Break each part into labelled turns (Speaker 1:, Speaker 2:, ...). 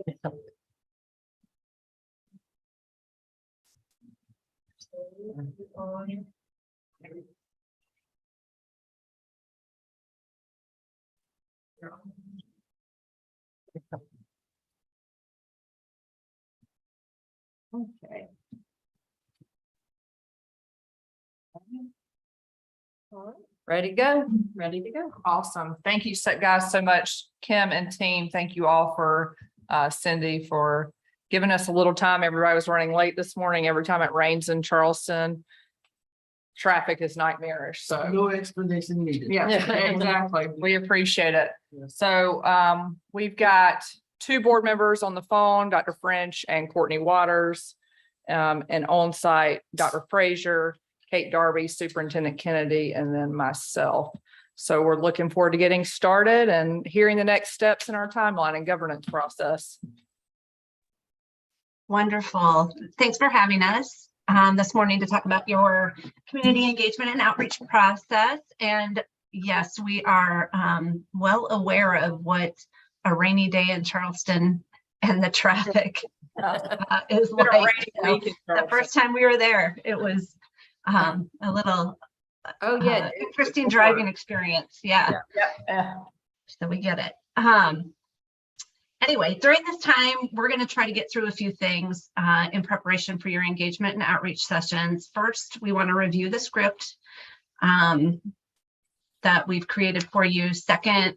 Speaker 1: Okay. Ready to go? Ready to go.
Speaker 2: Awesome. Thank you so guys so much, Kim and team. Thank you all for Cindy for giving us a little time. Everybody was running late this morning. Every time it rains in Charleston, traffic is nightmarish. So
Speaker 3: No explanation needed.
Speaker 2: yeah, exactly. We appreciate it.
Speaker 3: Yeah.
Speaker 2: So we've got two board members on the phone, Dr. French and Courtney Waters, and on site, Dr. Frazier, Kate Darby, Superintendent Kennedy, and then myself. So we're looking forward to getting started and hearing the next steps in our timeline and governance process.
Speaker 4: Wonderful. Thanks for having us this morning to talk about your community engagement and outreach process. And yes, we are well aware of what a rainy day in Charleston and the traffic is like. So the first time we were there, it was a little interesting driving experience. Yeah. So we get it. Anyway, during this time, we're going to try to get through a few things in preparation for your engagement and outreach sessions. First, we want to review the script that we've created for you. Second,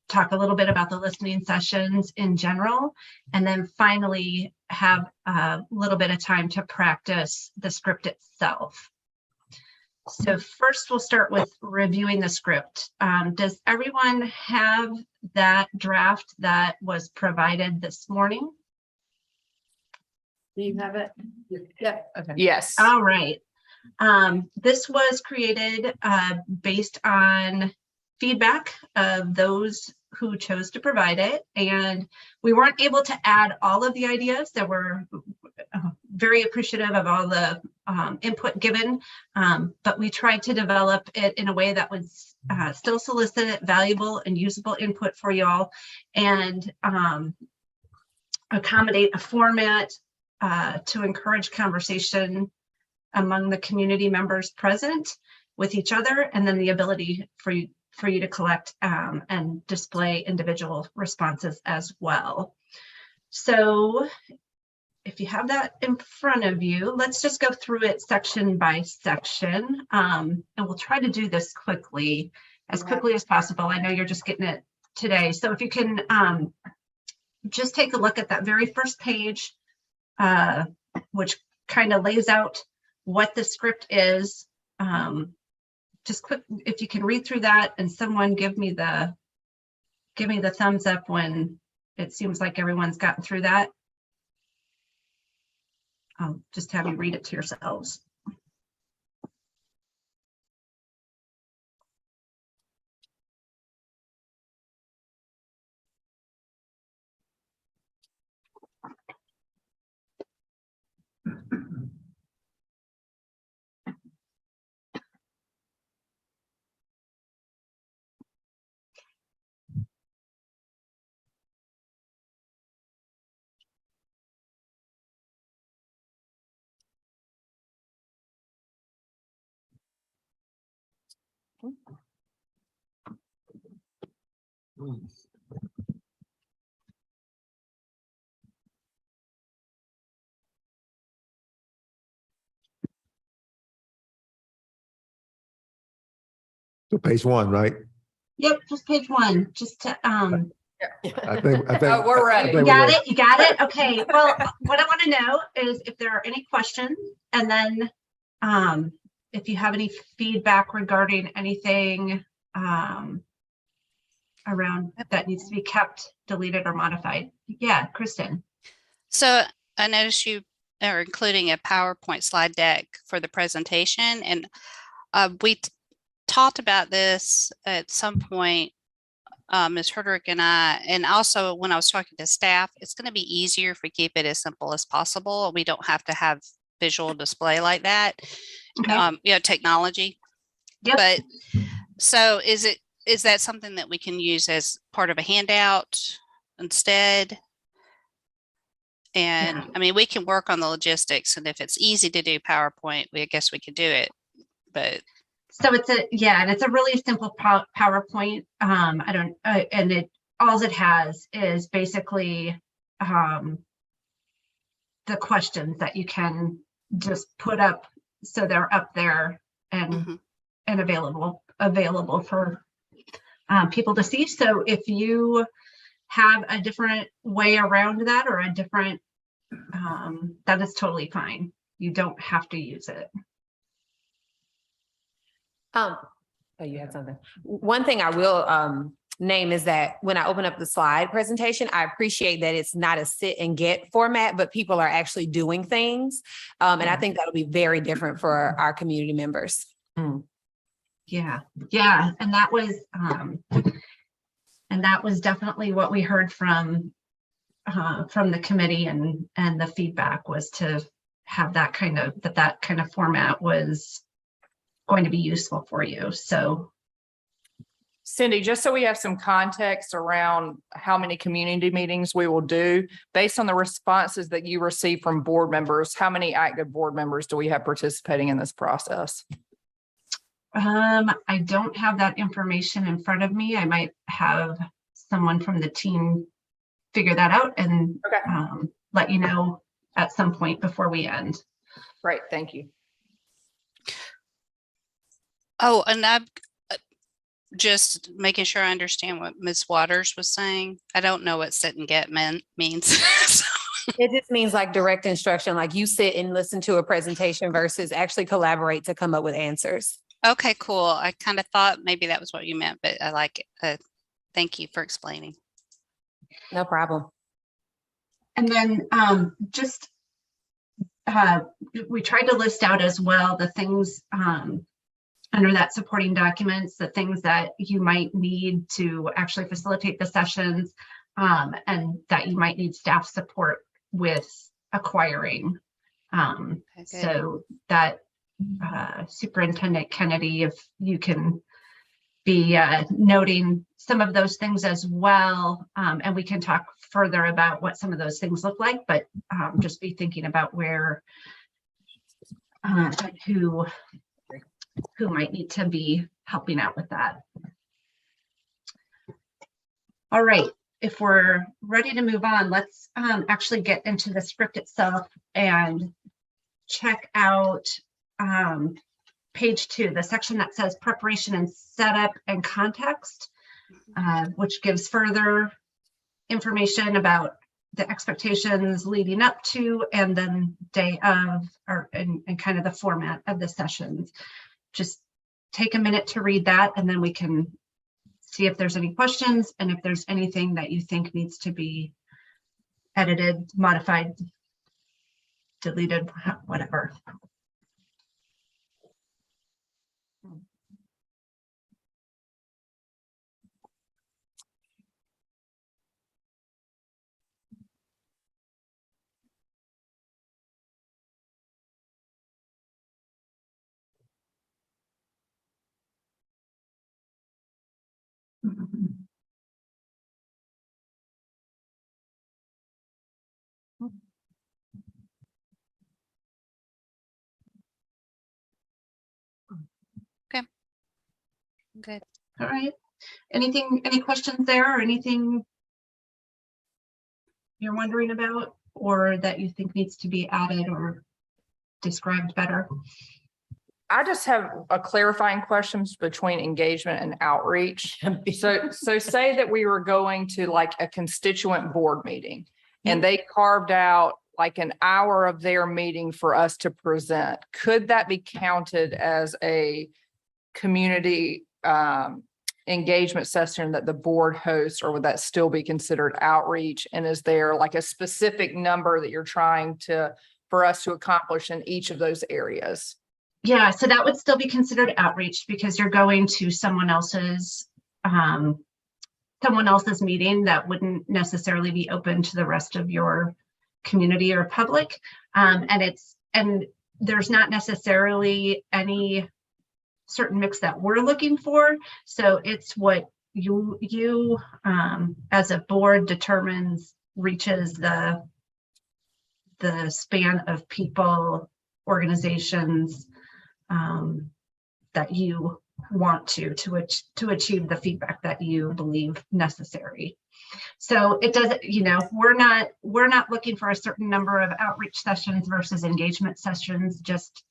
Speaker 4: talk a little bit about the listening sessions in general. And then finally, have a little bit of time to practice the script itself. So first, we'll start with reviewing the script. Does everyone have that draft that was provided this morning?
Speaker 1: Do you have it? Yeah. Okay.
Speaker 2: Yes.
Speaker 4: All right. This was created based on feedback of those who chose to provide it. And we weren't able to add all of the ideas. That were very appreciative of all the input given, but we tried to develop it in a way that would still solicit valuable and usable input for y'all and accommodate a format to encourage conversation among the community members present with each other, and then the ability for you to collect and display individual responses as well. So if you have that in front of you, let's just go through it section by section. And we'll try to do this quickly, as quickly as possible. I know you're just getting it today. So if you can just take a look at that very first page, which kind of lays out what the script is. Just quick, if you can read through that and someone give me the thumbs up when it seems like everyone's gotten through that. I'll just have you read it to yourselves.
Speaker 5: So page 1, right?
Speaker 4: Yep, just page 1, just to
Speaker 5: I think
Speaker 2: we're ready.
Speaker 4: you got it. You got it. Okay. Well, what I want to know is if there are any questions, and then if you have any feedback regarding anything around that needs to be kept, deleted, or modified. Yeah, Kristen.
Speaker 6: So I noticed you are including a PowerPoint slide deck for the presentation, and we talked about this at some point, Ms. Herdrick and I, and also when I was talking to staff, it's going to be easier if we keep it as simple as possible. We don't have to have visual display like that,
Speaker 4: Okay.
Speaker 6: technology.
Speaker 4: Yep.
Speaker 6: But so is that something that we can use as part of a handout instead? And
Speaker 4: Yeah.
Speaker 6: I mean, we can work on the logistics, and if it's easy to do PowerPoint, I guess we could do it. But
Speaker 4: So and it's a really simple PowerPoint. And all it has is basically the questions that you can just put up, so they're up there and
Speaker 6: mhm.
Speaker 4: and available for people to see. So if you have a different way around that, or a different, that is totally fine. You don't have to use it.
Speaker 3: Oh, you had something. One thing I will name is that when I open up the slide presentation, I appreciate that it's not a sit and get format, but people are actually doing things. And I think that'll be very different for our community members.
Speaker 4: Yeah. And that was definitely what we heard from the committee, and the feedback was to have that kind of format was going to be useful for you. So
Speaker 2: Cindy, just so we have some context around how many community meetings we will do, based on the responses that you receive from board members, how many active board members do we have participating in this process?
Speaker 4: I don't have that information in front of me. I might have someone from the team figure that out and
Speaker 2: Okay.
Speaker 4: let you know at some point before we end.
Speaker 2: Great, thank you.
Speaker 6: Oh, and I'm just making sure I understand what Ms. Waters was saying. I don't know what sit and get means. So,
Speaker 3: It just means like direct instruction, like you sit and listen to a presentation versus actually collaborate to come up with answers.
Speaker 6: okay, cool. I kind of thought maybe that was what you meant, but I like it. Thank you for explaining.
Speaker 3: No problem.
Speaker 4: And then we tried to list out as well the things under that supporting documents, the things that you might need to actually facilitate the sessions, and that you might need staff support with acquiring.
Speaker 6: Okay, good.
Speaker 4: So that Superintendent Kennedy, if you can be noting some of those things as well, and we can talk further about what some of those things look like, but just be thinking about where who might need to be helping out with that. All right, if we're ready to move on, let's actually get into the script itself and check out page 2, the section that says preparation and setup and context, which gives further information about the expectations leading up to and then day of, and kind of the format of the sessions. Just take a minute to read that, and then we can see if there's any questions and if there's anything that you think needs to be edited, modified, deleted, whatever.
Speaker 6: Good.
Speaker 4: All right. Any questions there, or anything you're wondering about, or that you think needs to be added or described better?
Speaker 2: I just have a clarifying questions between engagement and outreach. So say that we were going to like a constituent board meeting and they carved out like an hour of their meeting for us to present. Could that be counted as a community engagement session that the board hosts, or would that still be considered outreach? And is there like a specific number that you're trying for us to accomplish in each of those areas?
Speaker 4: Yeah, so that would still be considered outreach because you're going to someone else's meeting that wouldn't necessarily be open to the rest of your community or public. And there's not necessarily any certain mix that we're looking for. So it's what you as a board determines reaches the the span of people, organizations that you want to achieve the feedback that you believe necessary. So it doesn't, we're not looking for a certain number of outreach sessions versus engagement sessions. Just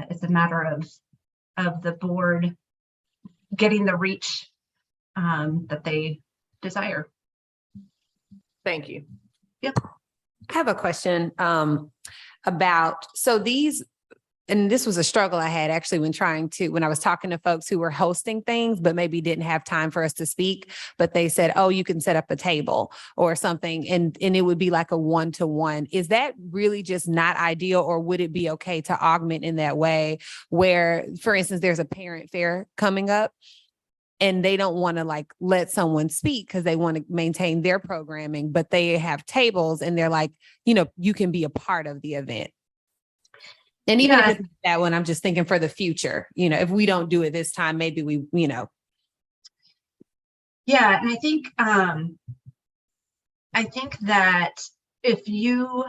Speaker 4: it's a matter of the board getting the reach that they desire.
Speaker 2: Thank you.
Speaker 3: I have a question about, so these, and this was a struggle I had actually when I was talking to folks who were hosting things, but maybe didn't have time for us to speak, but they said, oh, you can set up a table or something, and it would be like a one-to-one. Is that really just not ideal, or would it be okay to augment in that way where, for instance, there's a parent fair coming up and they don't want to like let someone speak because they want to maintain their programming, but they have tables and they're like, you can be a part of the event. And even if it's that one, I'm just thinking for the future, if we don't do it this time, maybe we.
Speaker 4: Yeah, and I think that if you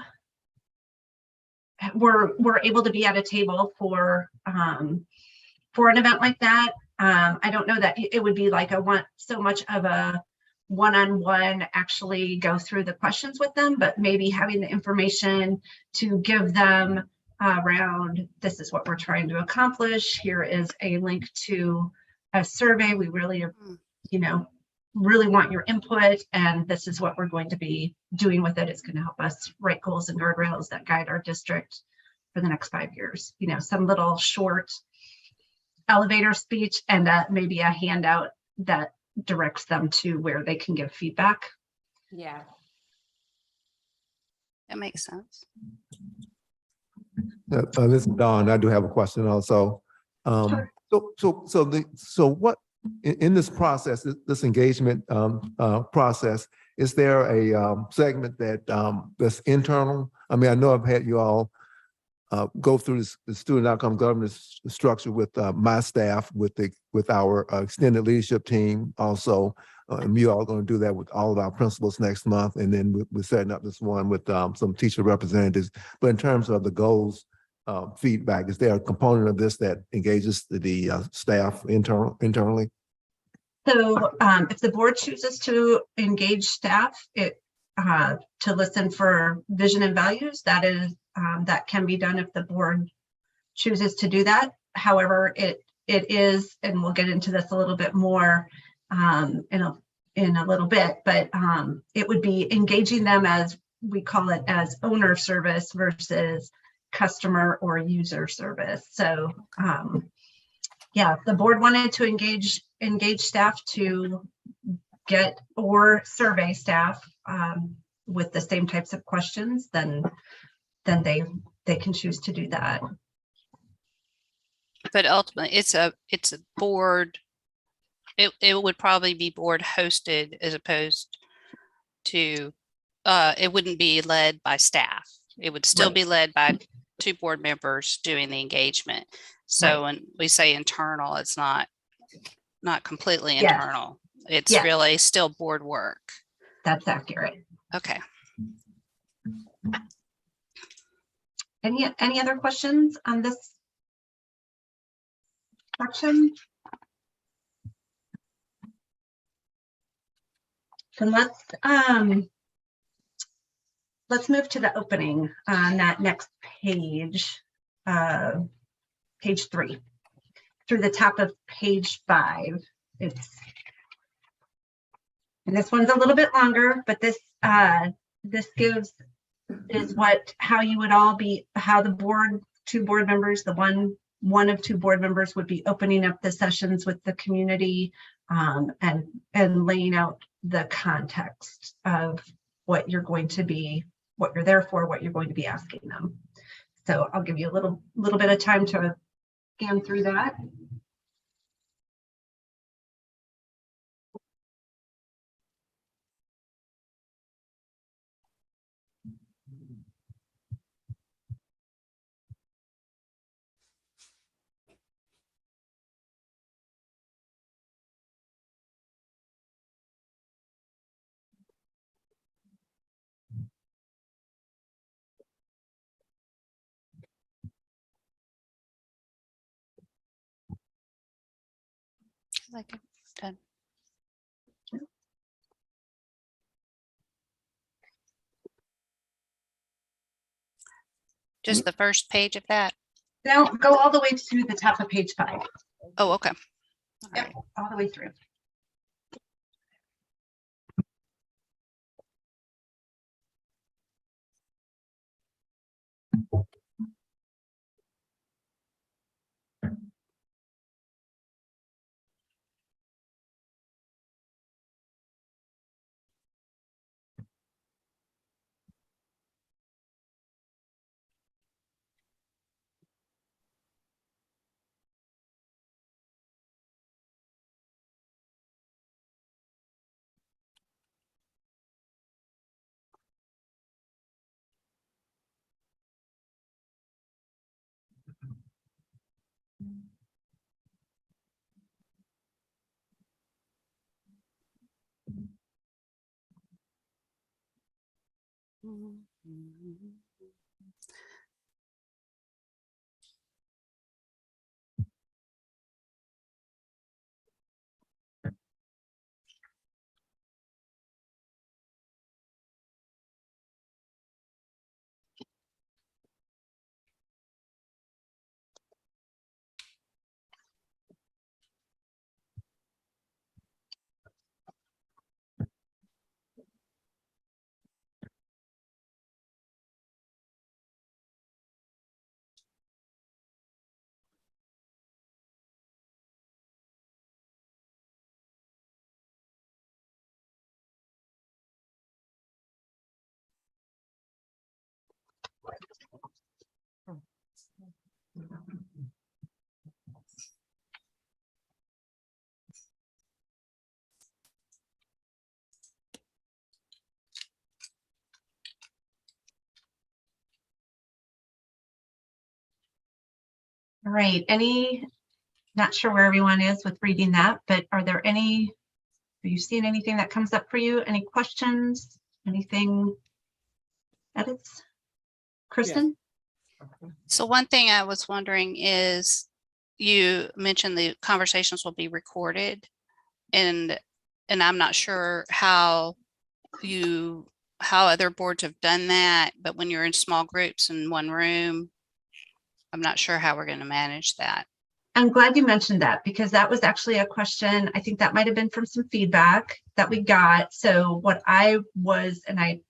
Speaker 4: were able to be at a table for an event like that, I don't know that it would be like so much of a one-on-one actually go through the questions with them, but maybe having the information to give them around, this is what we're trying to accomplish. Here is a link to a survey. We really, really want your input, and this is what we're going to be doing with it. It's going to help us write goals and guardrails that guide our district for the next 5 years. Some little short elevator speech and maybe a handout that directs them to where they can give feedback.
Speaker 3: Yeah.
Speaker 6: That makes sense.
Speaker 5: This is Don. I do have a question also.
Speaker 4: Sure.
Speaker 5: So what in this process, this engagement process, is there a segment that's internal? I mean, I know I've had you all go through the student outcome governance structure with my staff, with our extended leadership team also. And you all are going to do that with all of our principals next month. And then we're setting up this one with some teacher representatives. But in terms of the goals, feedback, is there a component of this that engages the staff internally?
Speaker 4: So if the board chooses to engage staff to listen for vision and values, that can be done if the board chooses to do that. However, it is, and we'll get into this a little bit more in a little bit, but it would be engaging them, as we call it, as owner service versus customer or user service. So if the board wanted to engage staff to get or survey staff with the same types of questions, then they can choose to do that.
Speaker 6: But ultimately, it's a board. It would probably be board hosted as opposed to it wouldn't be led by staff. It would still be led by 2 board members doing the engagement. So when we say internal, it's not completely internal. It's really still board work.
Speaker 4: That's accurate.
Speaker 6: Okay.
Speaker 4: Any other questions on this section? So let's move to the opening on that next page, page 3. Through the top of page 5. And this one's a little bit longer, but this gives how you would all be, how the board, 2 board members, one of 2 board members would be opening up the sessions with the community and laying out the context of what you're there for, what you're going to be asking them. So I'll give you a little bit of time to scan through that.
Speaker 6: Like I'm done. Just the first page of that.
Speaker 4: Now go all the way to the top of page 5.
Speaker 6: Oh, okay. All
Speaker 4: Yep,
Speaker 6: right.
Speaker 4: all the way through. All right, not sure where everyone is with reading that, but are you seeing anything that comes up for you? Any questions? Anything edits? Kristen?
Speaker 6: So one thing I was wondering is you mentioned the conversations will be recorded and I'm not sure how other boards have done that, but when you're in small groups in one room, I'm not sure how we're going to manage that.
Speaker 4: I'm glad you mentioned that because that was actually a question. I think that might have been from some feedback that we got. So what I had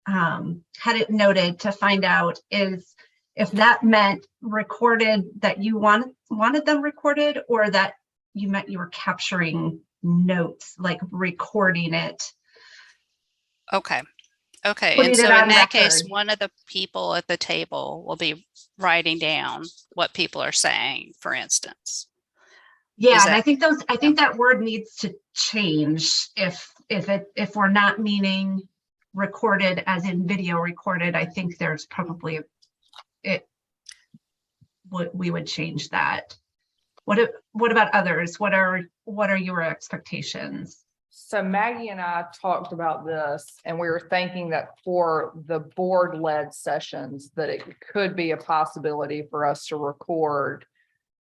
Speaker 4: it noted to find out is if that meant recorded, that you wanted them recorded, or that you meant you were capturing notes, like recording it.
Speaker 6: Okay. Okay.
Speaker 4: Putting
Speaker 6: And
Speaker 4: it
Speaker 6: so
Speaker 4: on
Speaker 6: in that case,
Speaker 4: record.
Speaker 6: one of the people at the table will be writing down what people are saying, for instance.
Speaker 4: Yeah,
Speaker 6: Is
Speaker 4: and I
Speaker 6: that-
Speaker 4: think that word needs to change if we're not meaning recorded as in video recorded. I think there's probably we would change that. What about others? What are your expectations?
Speaker 2: So Maggie and I talked about this and we were thinking that for the board-led sessions, that it could be a possibility for us to record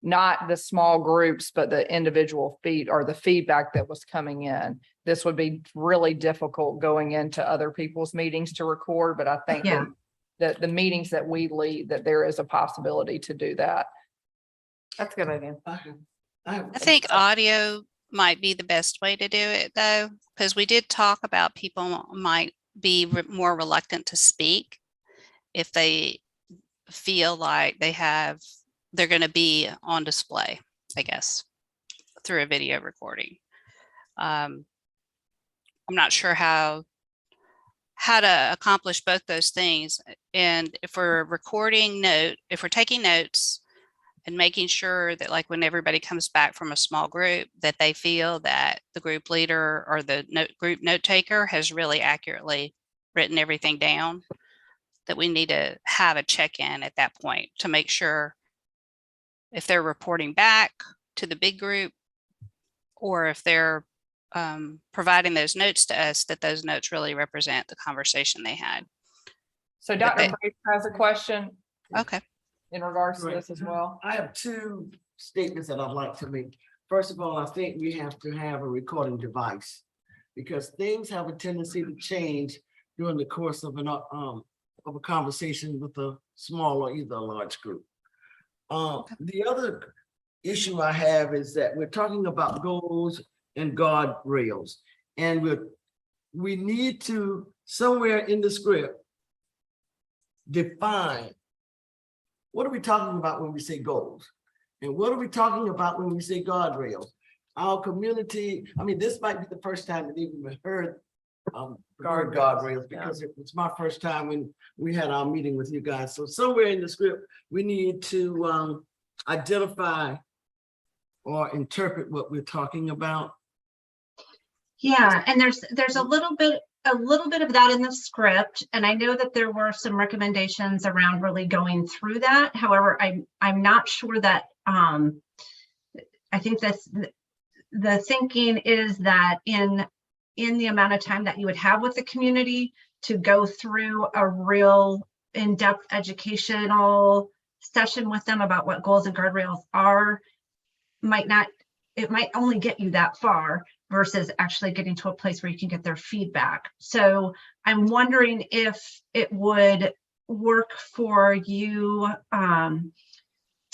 Speaker 2: not the small groups, but the individual the feedback that was coming in. This would be really difficult going into other people's meetings to record, but I think
Speaker 4: Yeah.
Speaker 2: that the meetings that we lead, that there is a possibility to do that.
Speaker 1: That's a good idea.
Speaker 6: I think audio might be the best way to do it though, because we did talk about people might be more reluctant to speak if they feel like they're going to be on display, I guess, through a video recording. I'm not sure how to accomplish both those things. And if we're if we're taking notes and making sure that like when everybody comes back from a small group, that they feel that the group leader or the group note taker has really accurately written everything down, that we need to have a check-in at that point to make sure if they're reporting back to the big group or if they're providing those notes to us, that those notes really represent the conversation they had.
Speaker 2: So Dr. Fraser has a question
Speaker 6: Okay.
Speaker 2: in regards to this as well.
Speaker 7: I have two statements that I'd like to make. First of all, I think we have to have a recording device because things have a tendency to change during the course of a conversation with a small or either a large group. The other issue I have is that we're talking about goals and guardrails, and we need to somewhere in the script define what are we talking about when we say goals, and what are we talking about when we say guardrails. Our community, I mean, this might be the first time that even heard guardrails because it was my first time when we had our meeting with you guys. So somewhere in the script, we need to identify or interpret what we're talking about.
Speaker 4: Yeah, and there's a little bit of that in the script, and I know that there were some recommendations around really going through that. However, I'm not sure that I think the thinking is that in the amount of time that you would have with the community to go through a real in-depth educational session with them about what goals and guardrails are, it might only get you that far versus actually getting to a place where you can get their feedback. So I'm wondering if it would work for you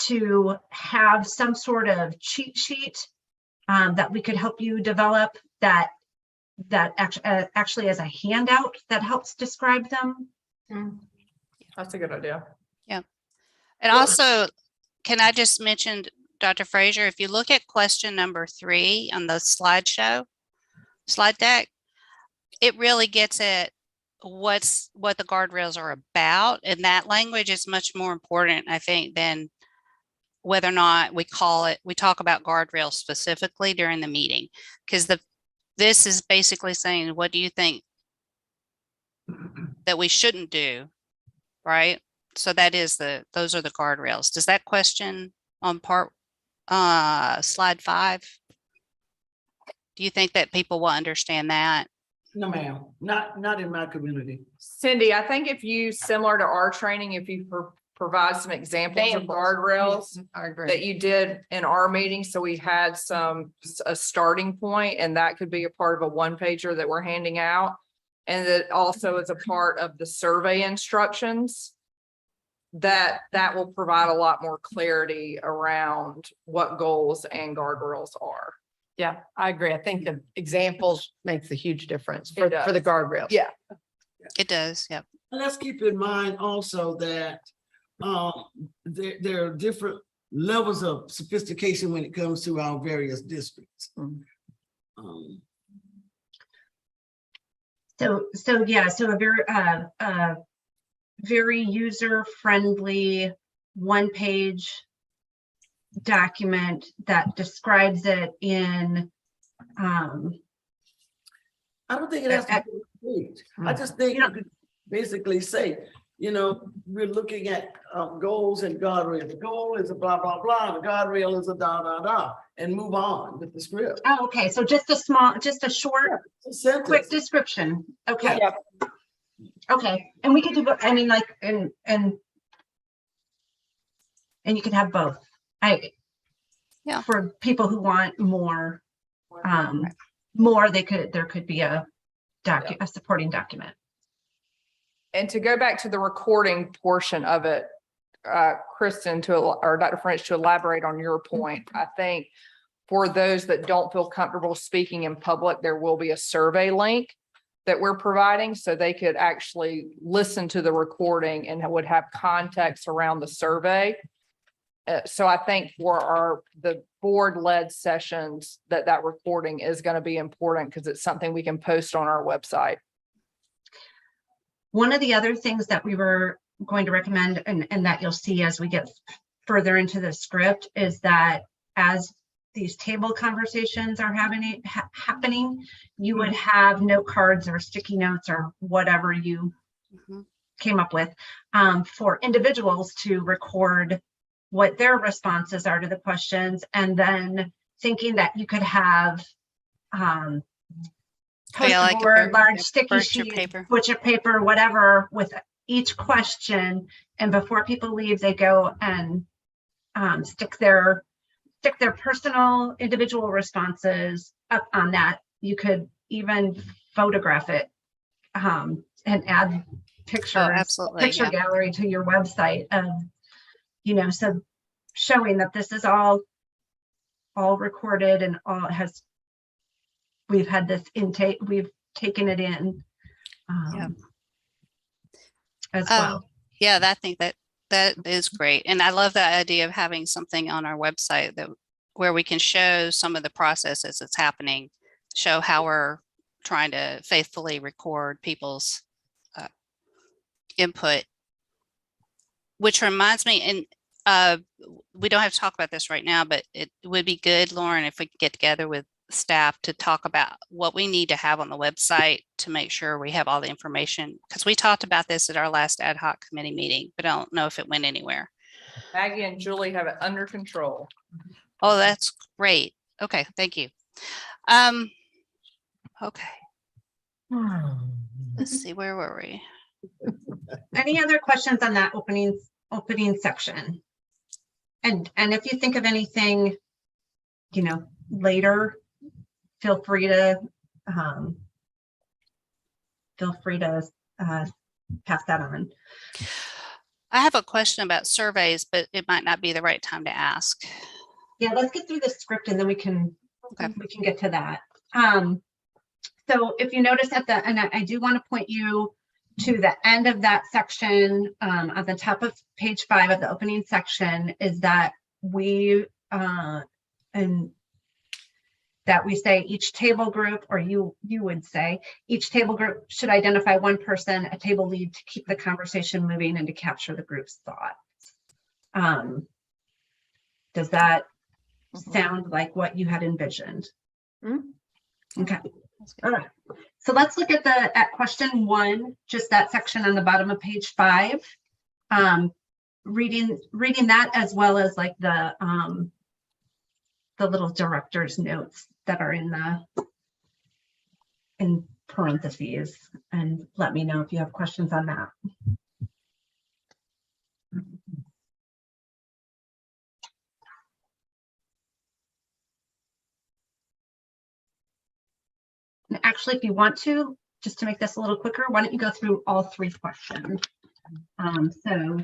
Speaker 4: to have some sort of cheat sheet that we could help you develop that actually as a handout that helps describe them.
Speaker 2: That's a good idea.
Speaker 6: And also, can I just mention, Dr. Frazier, if you look at question number 3 on the slide deck, it really gets at what the guardrails are about. And that language is much more important, I think, than whether or not we talk about guardrails specifically during the meeting. Because this is basically saying, what do you think that we shouldn't do, right? So that is those are the guardrails. Does that question on slide 5, do you think that people will understand that?
Speaker 7: No, ma'am, not in my community.
Speaker 2: Cindy, I think if you, similar to our training, if you provide some examples of guardrails
Speaker 1: I agree.
Speaker 2: that you did in our meeting, so we had a starting point, and that could be a part of a one-pager that we're handing out. And that also is a part of the survey instructions that will provide a lot more clarity around what goals and guardrails are.
Speaker 1: Yeah, I agree. I think the examples makes a huge difference
Speaker 2: It
Speaker 1: for the
Speaker 2: does.
Speaker 1: guardrails.
Speaker 2: Yeah.
Speaker 6: It does, yep.
Speaker 7: And let's keep in mind also that there are different levels of sophistication when it comes to our various districts.
Speaker 4: So yeah, so a very user-friendly one-page document that describes it in
Speaker 7: I don't think it has to be complete. I just think you could basically say, we're looking at goals and guardrails. The goal is a blah, blah, blah. The guardrail is a da, da, da, and move on with the script.
Speaker 4: Oh, okay, so just a short,
Speaker 7: A sentence.
Speaker 4: quick description. Okay.
Speaker 2: Yep.
Speaker 4: Okay, and we could do, I mean, like, and you could have both.
Speaker 6: Yeah.
Speaker 4: For people who want more, there could be a supporting document.
Speaker 2: And to go back to the recording portion of it, Kristen or Dr. French, to elaborate on your point, I think for those that don't feel comfortable speaking in public, there will be a survey link that we're providing, so they could actually listen to the recording and would have context around the survey. So I think for the board-led sessions, that recording is going to be important because it's something we can post on our website.
Speaker 4: One of the other things that we were going to recommend, and that you'll see as we get further into the script, is that as these table conversations are happening, you would have note cards or sticky notes or whatever you came up with for individuals to record what their responses are to the questions, and then thinking that you could have poster board, large sticky sheet, butcher paper, whatever, with each question, and before people leave, they go and stick their stick their personal individual responses up on that. You could even photograph it and add pictures,
Speaker 6: absolutely,
Speaker 4: picture
Speaker 6: yeah.
Speaker 4: gallery to your website of, so showing that this is all recorded and all we've had this intake, we've taken it in
Speaker 6: Yeah.
Speaker 4: as well.
Speaker 6: Yeah, I think that is great. And I love that idea of having something on our website where we can show some of the processes that's happening, show how we're trying to faithfully record people's input. Which reminds me, and we don't have to talk about this right now, but it would be good, Lauren, if we could get together with staff to talk about what we need to have on the website to make sure we have all the information. Because we talked about this at our last ad hoc committee meeting, but I don't know if it went anywhere.
Speaker 2: Maggie and Julie have it under control.
Speaker 6: Oh, that's great. Okay, thank you. Okay, let's see, where were we?
Speaker 4: Any other questions on that opening section? And if you think of anything, later, feel free to pass that on.
Speaker 6: I have a question about surveys, but it might not be the right time to ask.
Speaker 4: Yeah, let's get through the script and then we can get to that. So if you notice and I do want to point you to the end of that section, at the top of page 5 of the opening section, is that we say each table group, or you would say each table group should identify one person, a table lead, to keep the conversation moving and to capture the group's thoughts. Does that sound like what you had envisioned? Okay. All right. So let's look at question 1, just that section on the bottom of page 5. Reading that, as well as like the little director's notes that are in parentheses, and let me know if you have questions on that. And actually, if you want to, just to make this a little quicker, why don't you go through all 3 questions? So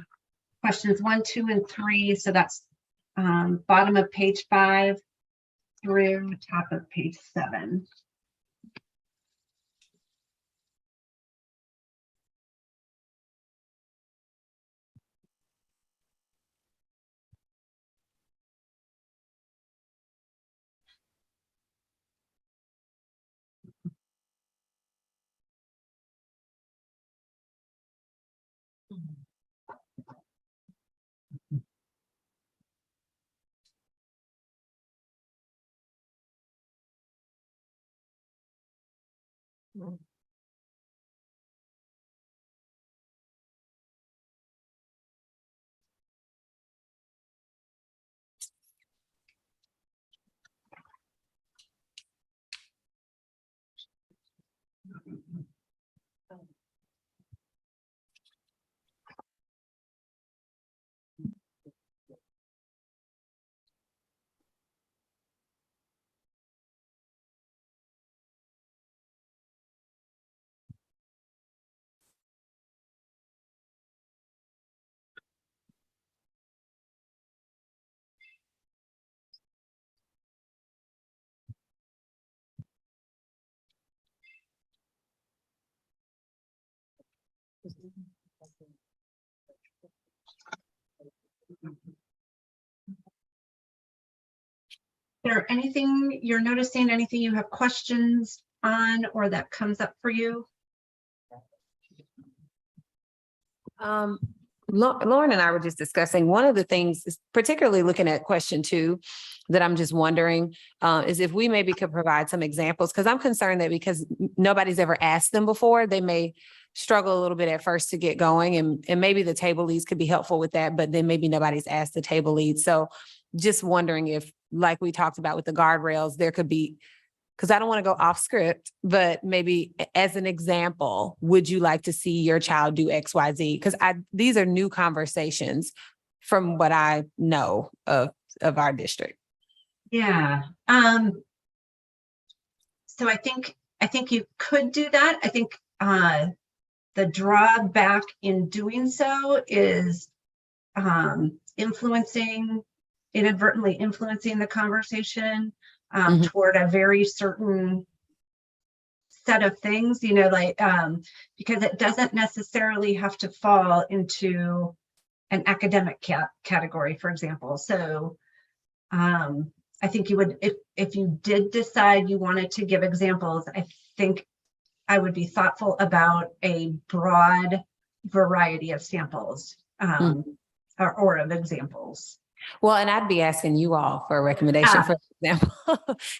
Speaker 4: questions 1, 2, and 3. So that's bottom of page 5 through top of page 7. There anything you're noticing, anything you have questions on, or that comes up for you?
Speaker 3: Lauren and I were just discussing, one of the things is particularly looking at question 2 that I'm just wondering is if we maybe could provide some examples, because I'm concerned that because nobody's ever asked them before, they may struggle a little bit at first to get going, and maybe the table leads could be helpful with that, but then maybe nobody's asked the table lead. So just wondering if, like we talked about with the guardrails, there could be, because I don't want to go off script, but maybe as an example, would you like to see your child do X, Y, Z? Because these are new conversations from what I know of our district.
Speaker 4: Yeah. So I think you could do that. I think the drawback in doing so is inadvertently influencing the conversation
Speaker 3: Mhm.
Speaker 4: toward a very certain set of things, because it doesn't necessarily have to fall into an academic category, for example. So I think you would, if you did decide you wanted to give examples, I think I would be thoughtful about a broad variety of samples or of examples.
Speaker 3: Well, and I'd be asking you all for a recommendation, for example,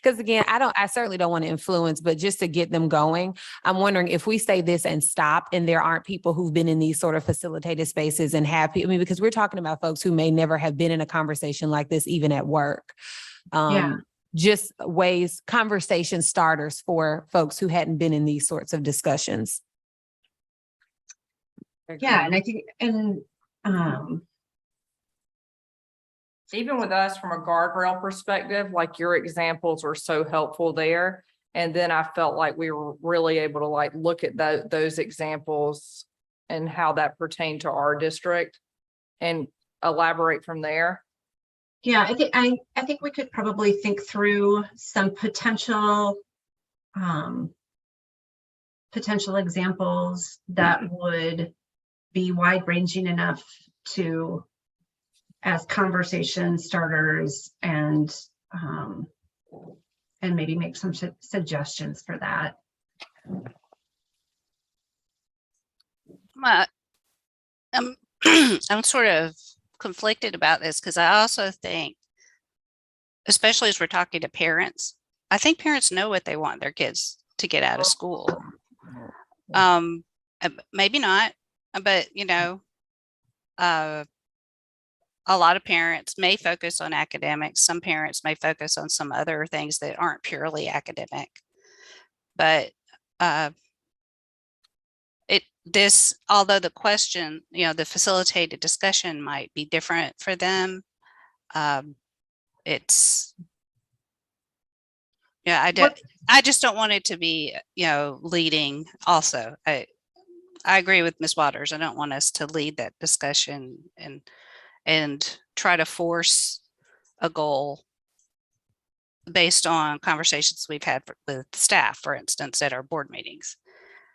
Speaker 3: because again, I certainly don't want to influence, but just to get them going, I'm wondering if we say this and stop and there aren't people who've been in these sort of facilitated spaces and happy, because we're talking about folks who may never have been in a conversation like this, even at work. Just ways, conversation starters for folks who hadn't been in these sorts of discussions.
Speaker 4: Yeah, and I think,
Speaker 2: Even with us from a guardrail perspective, like your examples were so helpful there. And then I felt like we were really able to like look at those examples and how that pertained to our district and elaborate from there.
Speaker 4: yeah, I think we could probably think through some potential examples that would be wide-ranging enough to as conversation starters and maybe make some suggestions for that.
Speaker 6: I'm sort of conflicted about this because I also think, especially as we're talking to parents, I think parents know what they want their kids to get out of school. Maybe not, but a lot of parents may focus on academics. Some parents may focus on some other things that aren't purely academic. But although the question, the facilitated discussion might be different for them, I just don't want it to be, leading also. I agree with Ms. Waters. I don't want us to lead that discussion and try to force a goal based on conversations we've had with staff, for instance, at our board meetings.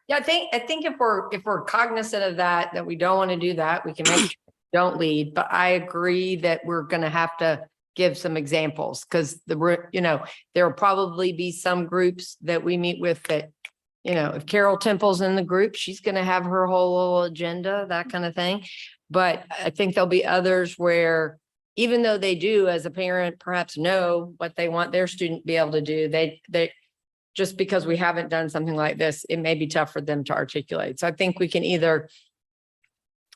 Speaker 1: Yeah, I think if we're cognizant of that we don't want to do that, we can make sure we don't lead. But I agree that we're going to have to give some examples because there will probably be some groups that we meet with that, if Carol Temple's in the group, she's going to have her whole little agenda, that kind of thing. But I think there'll be others where even though they do, as a parent, perhaps know what they want their student to be able to do, they just because we haven't done something like this, it may be tough for them to articulate. So I think we can either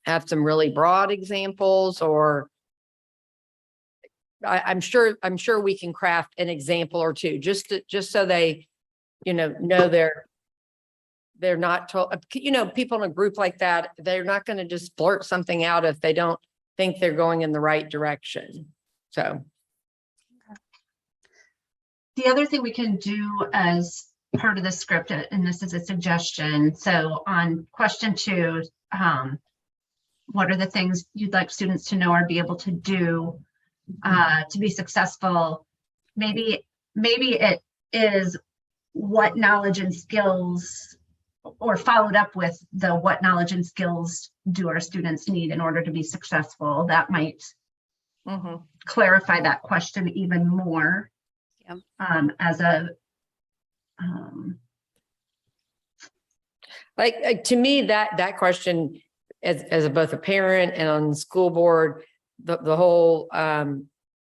Speaker 1: have some really broad examples or I'm sure we can craft an example or two just so they, know they're not told, people in a group like that, they're not going to just blurt something out if they don't think they're going in the right direction. So.
Speaker 4: The other thing we can do as part of the script, and this is a suggestion, so on question 2, what are the things you'd like students to know or be able to do to be successful? Maybe it is what knowledge and skills, or followed up with the what knowledge and skills do our students need in order to be successful. That might clarify that question even more. As a
Speaker 1: to me, that question as both a parent and on the school board, the whole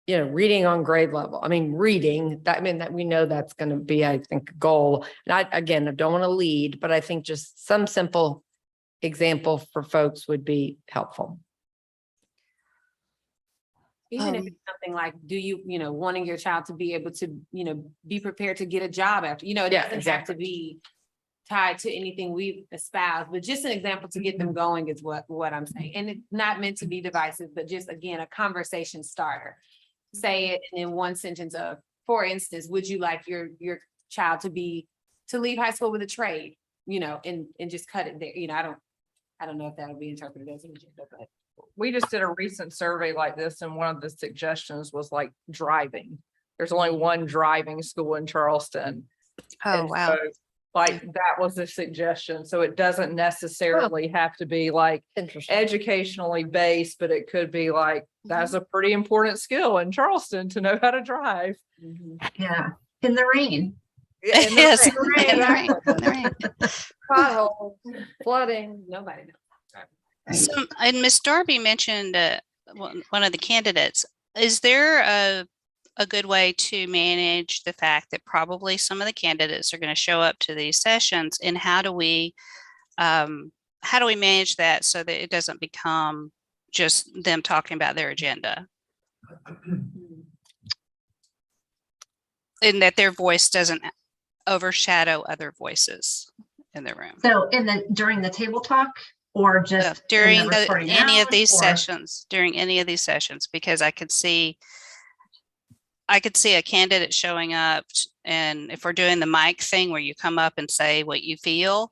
Speaker 1: reading on grade level. I mean, reading that we know that's going to be, I think, a goal. And I don't want to lead, but I think just some simple example for folks would be helpful.
Speaker 3: Even if it's something like, do you, wanting your child to be able to, be prepared to get a job after, it doesn't have to be tied to anything we've espoused, but just an example to get them going is what I'm saying. And it's not meant to be divisive, but just, again, a conversation starter. say it in one sentence of, for instance, would you like your child to leave high school with a trade? You know, and just cut it there. You know, I don't know if that would be interpreted as an agenda, but.
Speaker 2: We just did a recent survey like this, and one of the suggestions was like driving. There's only one driving school in Charleston.
Speaker 6: Oh,
Speaker 2: And
Speaker 6: wow.
Speaker 2: so, like, that was a suggestion, so it doesn't necessarily have to be like
Speaker 1: Interesting.
Speaker 2: educationally based, but it could be like, that's a pretty important skill in Charleston to know how to drive.
Speaker 4: Yeah, in the rain.
Speaker 2: Yeah, and
Speaker 6: Yes,
Speaker 2: they're like,
Speaker 6: in the rain, in the rain.
Speaker 1: Potholes, flooding.
Speaker 3: Nobody knows.
Speaker 6: So, and Miss Darby mentioned one of the candidates. Is there a good way to manage the fact that probably some of the candidates are going to show up to these sessions, and how do we manage that so that it doesn't become just them talking about their agenda? And that their voice doesn't overshadow other voices in the room.
Speaker 4: So during the table talk or just in
Speaker 6: During
Speaker 4: the recording
Speaker 6: any of
Speaker 4: out,
Speaker 6: these
Speaker 4: or-
Speaker 6: sessions, because I could see a candidate showing up, and if we're doing the mic thing where you come up and say what you feel,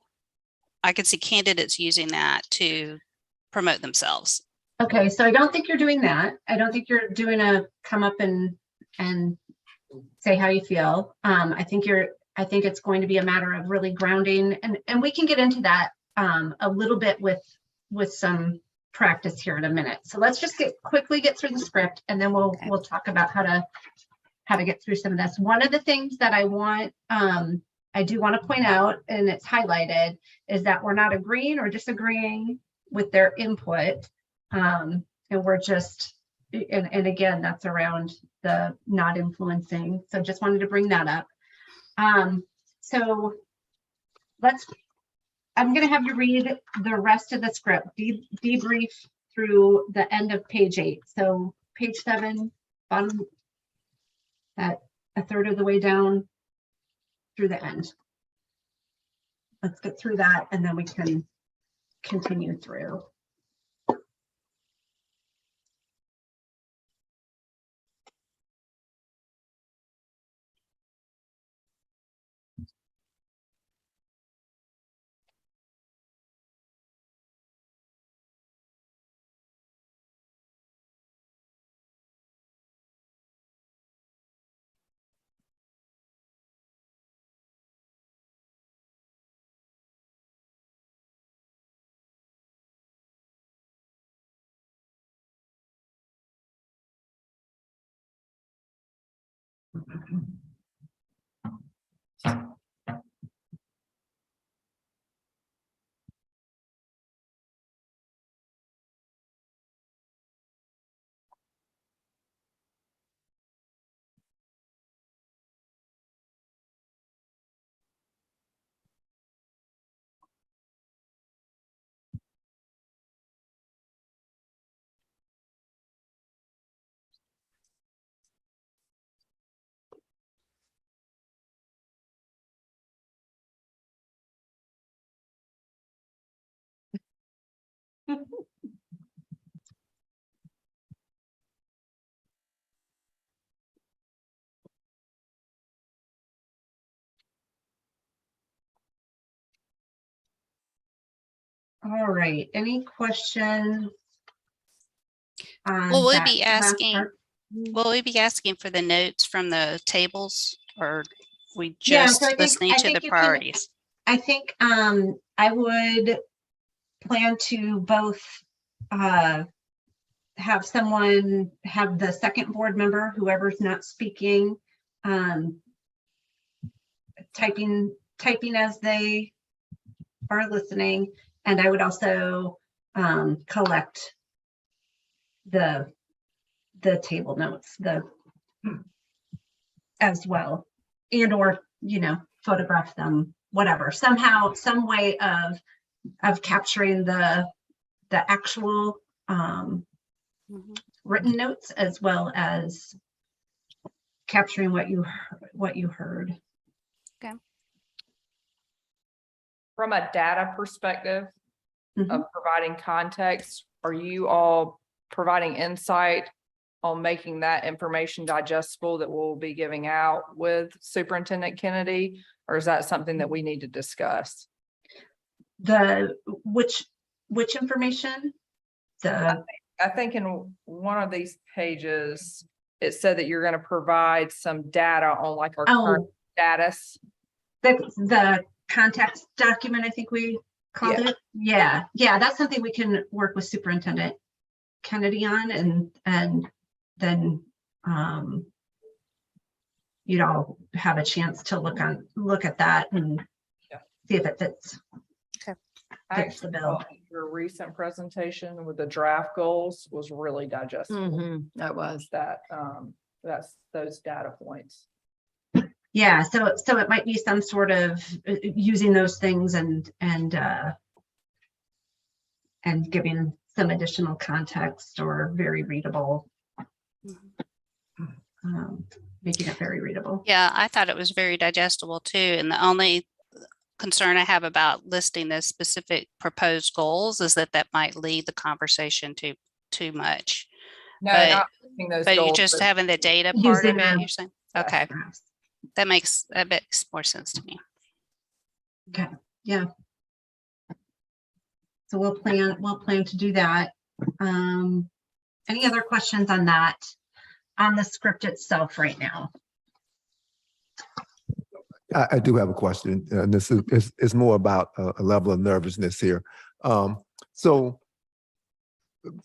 Speaker 6: I could see candidates using that to promote themselves.
Speaker 4: Okay, so I don't think you're doing that. I don't think you're doing a come up and say how you feel. I think it's going to be a matter of really grounding, and we can get into that a little bit with some practice here in a minute. So let's just quickly get through the script, and then we'll talk about how to get through some of this. One of the things that I do want to point out, and it's highlighted, is that we're not agreeing or disagreeing with their input. And we're just, and again, that's around the not influencing. So just wanted to bring that up. So I'm going to have you read the rest of the script, debrief through the end of page 8. So page 7, bottom, at a third of the way down through the end. Let's get through that, and then we can continue through. All right, any questions?
Speaker 6: Will we be asking for the notes from the tables, or we
Speaker 4: Yeah,
Speaker 6: just
Speaker 4: so I think-
Speaker 6: listening
Speaker 4: I
Speaker 6: to
Speaker 4: think
Speaker 6: the
Speaker 4: you can-
Speaker 6: priorities?
Speaker 4: I think I would plan to both have someone have the second board member, whoever's not speaking, typing as they are listening, and I would also collect the table notes as well, and or photograph them, whatever, somehow, some way of capturing the actual written notes, as well as capturing what you heard.
Speaker 2: From a data perspective
Speaker 4: Mhm.
Speaker 2: of providing context, are you all providing insight on making that information digestible that we'll be giving out with Superintendent Kennedy? Or is that something that we need to discuss?
Speaker 4: Which information? The,
Speaker 2: I think in one of these pages, it said that you're going to provide some data on like our current
Speaker 4: oh,
Speaker 2: status.
Speaker 4: the context document, I think we called it. Yeah, that's something we can work with Superintendent Kennedy on, and then you'd all have a chance to look at that and
Speaker 2: Yeah.
Speaker 4: see if it fits.
Speaker 2: I
Speaker 4: Fits the
Speaker 2: actually
Speaker 4: bill.
Speaker 2: thought your recent presentation with the draft goals was really digestible.
Speaker 1: That was.
Speaker 2: That's those data points.
Speaker 4: Yeah, so it might be some sort of using those things and giving some additional context or very readable, making it very readable.
Speaker 6: Yeah, I thought it was very digestible too. And the only concern I have about listing the specific proposed goals is that might lead the conversation to too much.
Speaker 2: No,
Speaker 6: But-
Speaker 2: not listing those
Speaker 6: But you're
Speaker 2: goals,
Speaker 6: just
Speaker 2: but
Speaker 6: having the data part of
Speaker 4: Using
Speaker 6: it,
Speaker 4: the-
Speaker 6: you're saying? Okay,
Speaker 4: Perhaps.
Speaker 6: that makes more sense to me.
Speaker 4: Okay, yeah. So we'll plan to do that. Any other questions on that, on the script itself right now?
Speaker 5: I do have a question, and this is more about a level of nervousness here. So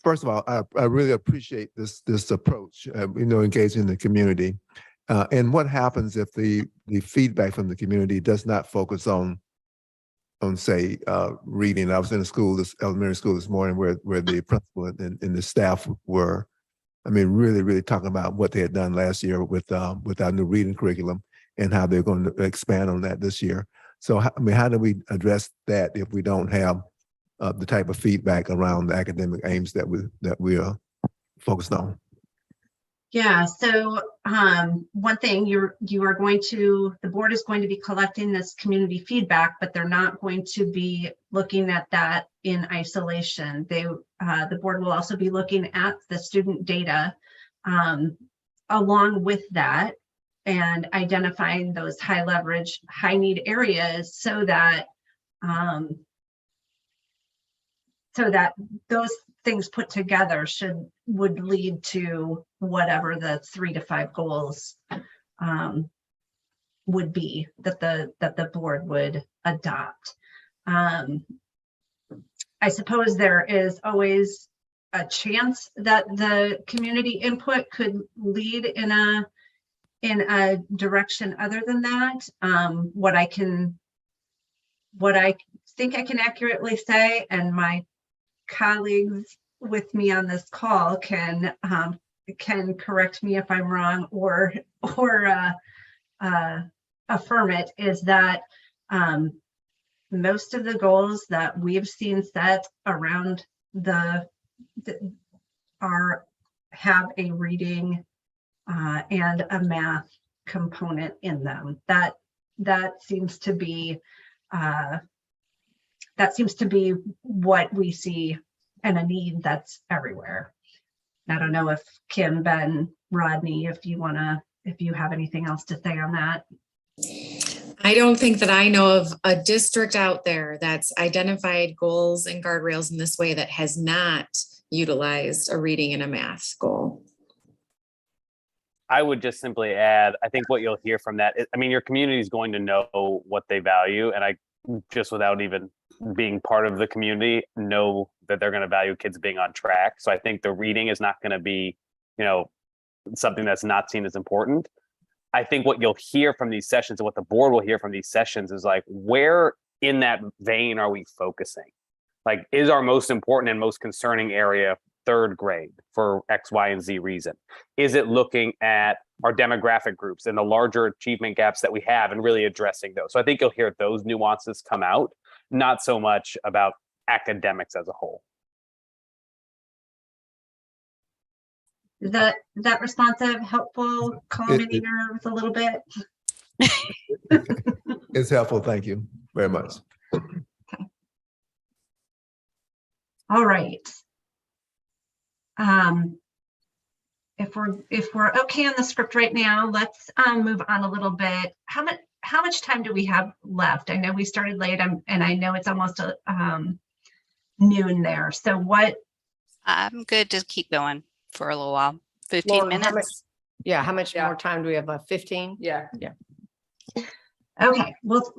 Speaker 5: first of all, I really appreciate this approach, engaging the community. And what happens if the feedback from the community does not focus on say, reading? I was in elementary school this morning where the principal and the staff were, really, really talking about what they had done last year with our new reading curriculum and how they're going to expand on that this year. So, how do we address that if we don't have the type of feedback around the academic aims that we are focused on?
Speaker 4: Yeah, so one thing the board is going to be collecting this community feedback, but they're not going to be looking at that in isolation. The board will also be looking at the student data along with that and identifying those high leverage, high need areas so that those things put together would lead to whatever the 3 to 5 goals would be that the board would adopt. I suppose there is always a chance that the community input could lead in a direction other than that. What I think I can accurately say, and my colleagues with me on this call can correct me if I'm wrong or affirm it, is that most of the goals that we've seen set around have a reading and a math component in them. That seems to be what we see, and a need that's everywhere. I don't know if Kim, Ben, Rodney, if you have anything else to say on that.
Speaker 8: I don't think that I know of a district out there that's identified goals and guardrails in this way that has not utilized a reading and a math goal.
Speaker 9: I would just simply add, I think what you'll hear from that is, your community is going to know what they value. And I just, without even being part of the community, know that they're going to value kids being on track. So I think the reading is not going to be, something that's not seen as important. I think what you'll hear from these sessions and what the board will hear from these sessions is like, where in that vein are we focusing? Like, is our most important and most concerning area third grade for X, Y, and Z reason? Is it looking at our demographic groups and the larger achievement gaps that we have and really addressing those? So I think you'll hear those nuances come out, not so much about academics as a whole.
Speaker 4: Is that responsive, helpful, calming your nerves a little bit?
Speaker 5: It's helpful. Thank you very much.
Speaker 4: Okay. All right. if we're okay on the script right now, let's move on a little bit. How much time do we have left? I know we started late, and I know it's almost noon there. So what?
Speaker 6: I'm good to keep going for a little while. 15
Speaker 1: Lauren, how much-
Speaker 6: minutes.
Speaker 1: Yeah, how much
Speaker 2: Yeah.
Speaker 1: more time do we have left? 15?
Speaker 2: Yeah.
Speaker 4: Okay, we'll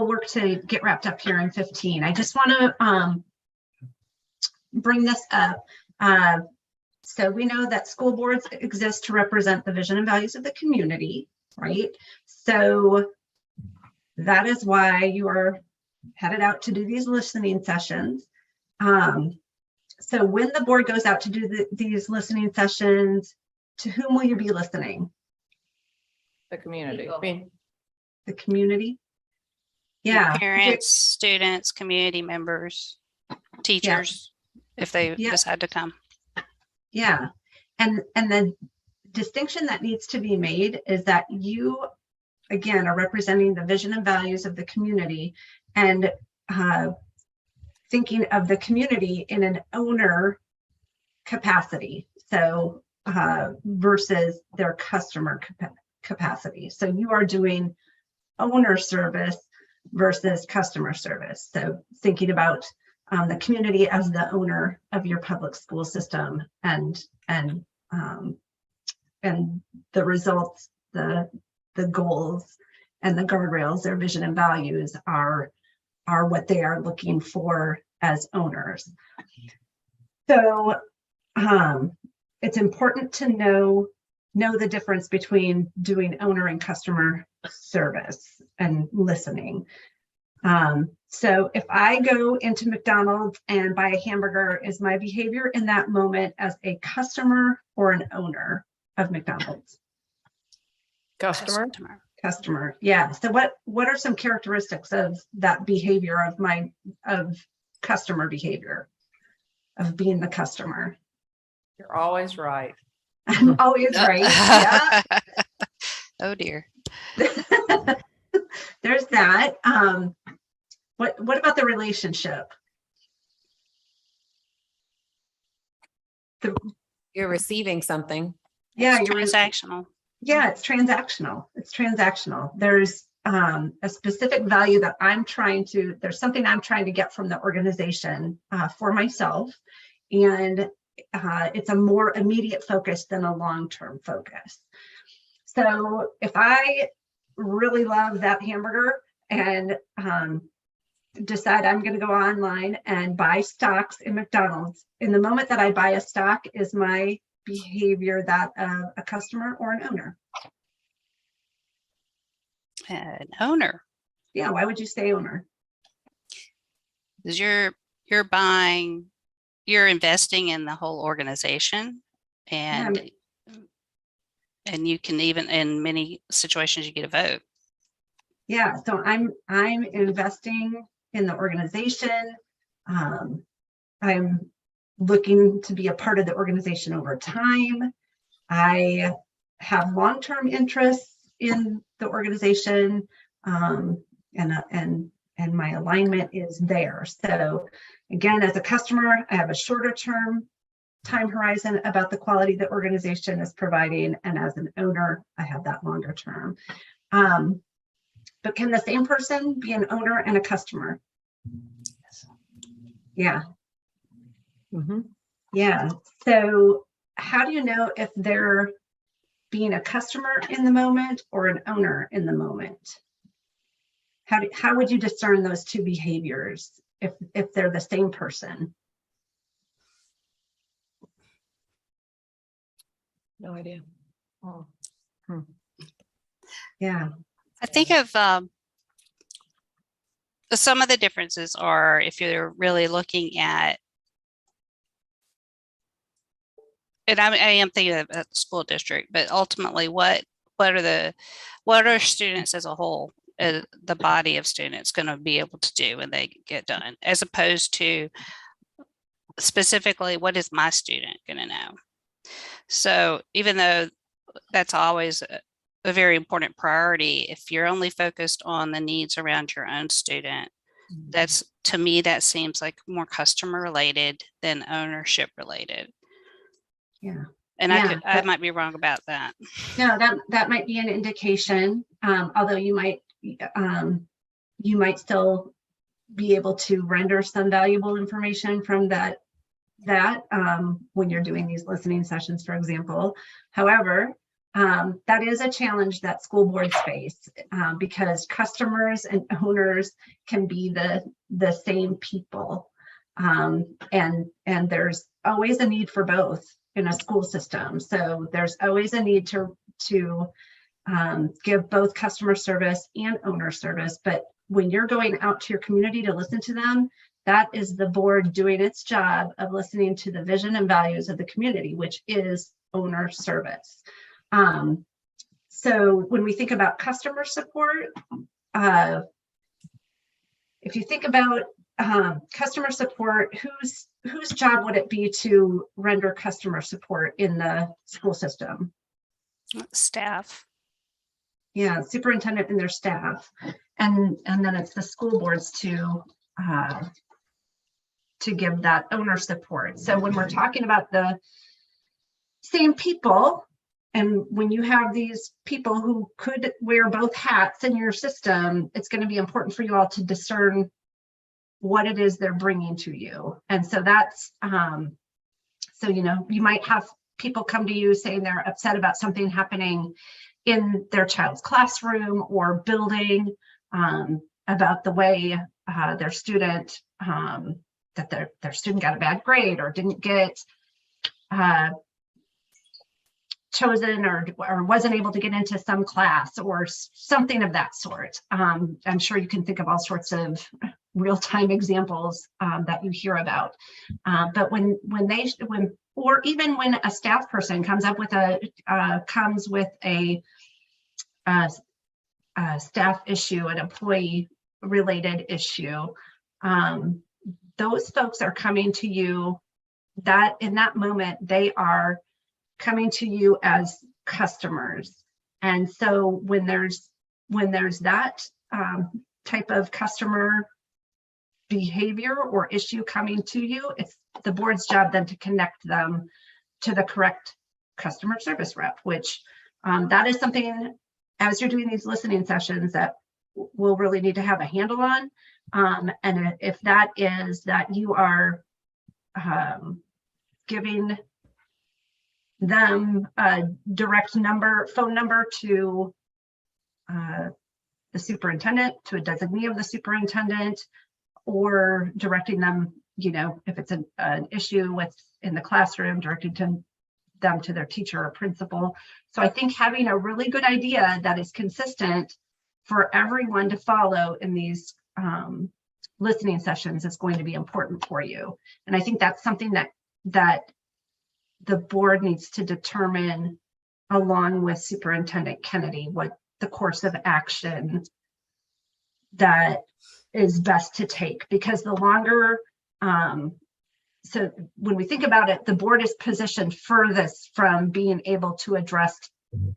Speaker 4: work to get wrapped up here in 15. I just want to bring this up. So we know that school boards exist to represent the vision and values of the community, right? So that is why you are headed out to do these listening sessions. So when the board goes out to do these listening sessions, to whom will you be listening?
Speaker 2: The community.
Speaker 4: The community? Yeah.
Speaker 6: Parents, students, community members, teachers, if they
Speaker 4: Yeah.
Speaker 6: decide to come.
Speaker 4: Yeah. And the distinction that needs to be made is that you, again, are representing the vision and values of the community, and thinking of the community in an owner capacity. So versus their customer capacity. So you are doing owner service versus customer service. So thinking about the community as the owner of your public school system, and the results, the goals and the guardrails, their vision and values are what they are looking for as owners. So it's important to know the difference between doing owner and customer service and listening. So if I go into McDonald's and buy a hamburger, is my behavior in that moment as a customer or an owner of McDonald's?
Speaker 1: Customer?
Speaker 4: Customer, yeah. So what are some characteristics of that behavior of customer behavior, of being the customer?
Speaker 2: You're always right.
Speaker 4: I'm always right. Yeah.
Speaker 6: Oh dear.
Speaker 4: There's that. What about the relationship?
Speaker 3: You're receiving something.
Speaker 4: Yeah,
Speaker 6: It's transactional.
Speaker 4: Yeah, it's transactional. It's transactional. There's a specific value that there's something I'm trying to get from the organization for myself. And it's a more immediate focus than a long-term focus. So if I really love that hamburger and decide I'm going to go online and buy stocks in McDonald's, in the moment that I buy a stock, is my behavior that of a customer or an owner?
Speaker 6: An owner.
Speaker 4: Yeah, why would you say owner?
Speaker 6: Because you're investing in the whole organization, and you can, even in many situations, you get a vote.
Speaker 4: Yeah, so I'm investing in the organization. I'm looking to be a part of the organization over time. I have long-term interests in the organization, and my alignment is there. So again, as a customer, I have a shorter term time horizon about the quality the organization is providing, and as an owner, I have that longer term. But can the same person be an owner and a customer? Yeah.
Speaker 1: Mm-hmm.
Speaker 4: Yeah. So how do you know if they're being a customer in the moment or an owner in the moment? How would you discern those two behaviors if they're the same person?
Speaker 1: No idea. Oh.
Speaker 4: Yeah.
Speaker 6: I think of some of the differences are, if you're really looking at, and I am thinking of a school district, but ultimately, what are students as a whole, the body of students, going to be able to do when they get done, as opposed to specifically, what is my student going to know? So even though that's always a very important priority, if you're only focused on the needs around your own student, that's, to me, that seems like more customer related than ownership related.
Speaker 4: Yeah.
Speaker 6: And
Speaker 4: Yeah,
Speaker 6: I might be wrong about that.
Speaker 4: No, that might be an indication, although you might still be able to render some valuable information from that when you're doing these listening sessions, for example. However, that is a challenge that school boards face because customers and owners can be the same people. And there's always a need for both in a school system. So there's always a need to give both customer service and owner service. But when you're going out to your community to listen to them, that is the board doing its job of listening to the vision and values of the community, which is owner service. So when we think about customer support, if you think about customer support, whose job would it be to render customer support in the school system?
Speaker 6: Staff.
Speaker 4: Yeah, superintendent and their staff, and then it's the school boards to give that owner support. So when we're talking about the same people, and when you have these people who could wear both hats in your system, it's going to be important for you all to discern what it is they're bringing to you. And so that's, so, you might have people come to you saying they're upset about something happening in their child's classroom or building, about the way their student, that their student got a bad grade or didn't get chosen or wasn't able to get into some class or something of that sort. I'm sure you can think of all sorts of real-time examples that you hear about. But or even when a staff person comes with a staff issue, an employee related issue, those folks are coming to you, that in that moment, they are coming to you as customers. And so when there's that type of customer behavior or issue coming to you, it's the board's job then to connect them to the correct customer service rep, which that is something, as you're doing these listening sessions, that we'll really need to have a handle on. And if that is that you are giving them a direct phone number to the superintendent, to a designee of the superintendent, or directing them, if it's an issue in the classroom, directing them to their teacher or principal. So I think having a really good idea that is consistent for everyone to follow in these listening sessions is going to be important for you. And I think that's something that the board needs to determine along with Superintendent Kennedy, what the course of action that is best to take, because the longer, so when we think about it, the board is positioned furthest from being able to address